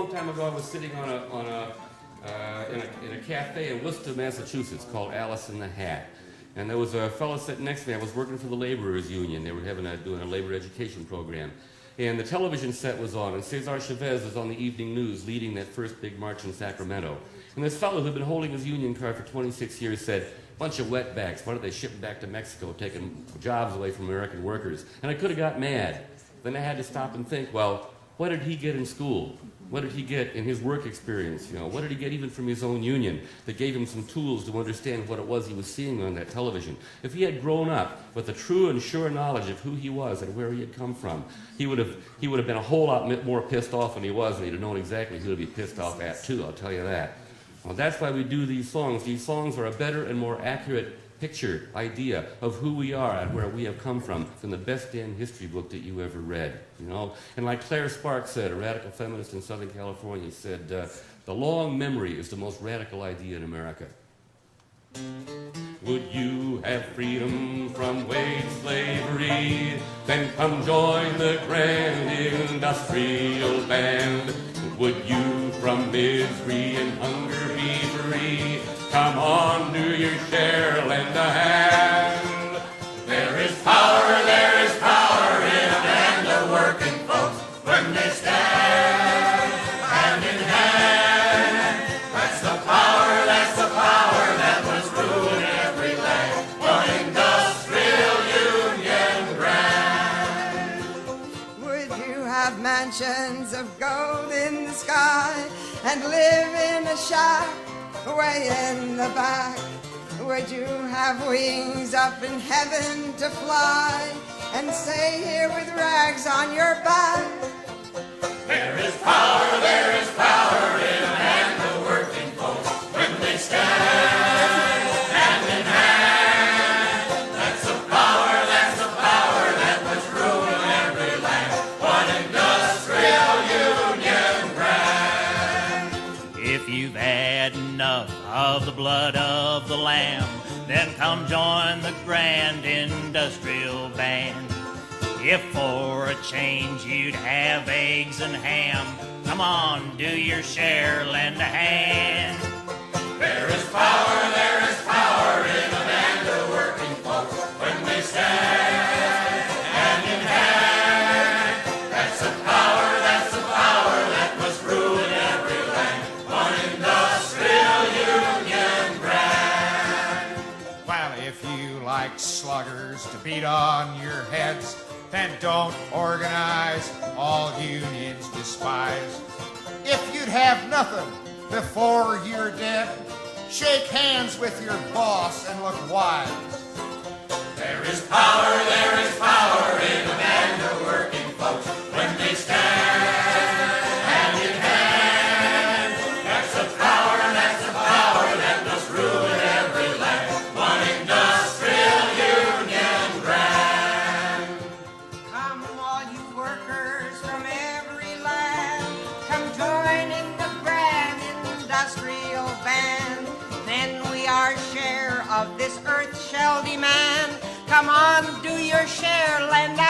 long time ago, I was sitting in a cafe in Worcester, Massachusetts, called Alice in the Hat. And there was a fellow sitting next to me. I was working for the Laborers Union. They were doing a labor education program. And the television set was on, and Cesar Chavez was on the evening news leading that first big march in Sacramento. And this fellow who'd been holding his union card for 26 years said, bunch of wetbacks, why don't they ship them back to Mexico, taking jobs away from American workers? And I could have got mad. Then I had to stop and think, well, what did he get in school? What did he get in his work experience? You know, what did he get even from his own union that gave him some tools to understand what it was he was seeing on that television? If he had grown up with a true and sure knowledge of who he was and where he had come from, he would have been a whole lot more pissed off than he was, and he'd have known exactly who to be pissed off at too, I'll tell you that. Well, that's why we do these songs. These songs are a better and more accurate picture, idea of who we are and where we have come from than the best damn history book that you ever read, you know? And like Claire Sparks said, a radical feminist in Southern California, said, the long memory is the most radical idea in America. Would you have freedom from wage slavery? Then come join the grand industrial band. Would you from misery and hunger be free? Come on, do your share, lend a hand. There is power in a band of working folks when they stand hand in hand. That's the power that was ruling every land. One industrial union grand. Would you have mansions of gold in the sky and live in a shack way in the back? Would you have wings up in heaven to fly and stay here with rags on your back? There is power in a band of working folks when they stand hand in hand. That's the power that was ruling every land. One industrial union brand. If you've had enough of the blood of the lamb, then come join the grand industrial band. If for a change you'd have eggs and ham, come on, do your share, lend a hand. There is power in a band of working folks when they stand hand in hand. That's the power that was ruling every land. One industrial union brand. Well, if you like sluggers to beat on your heads, then don't organize, all unions despise. If you'd have nothing before you're dead, shake hands with your boss and look wise. There is power in a band of working folks when they stand hand in hand. That's the power that was ruling every land. One industrial union brand. Come all you workers from every land, come join in the grand industrial band. Then we our share of this earth shall demand. Come on, do your share, lend a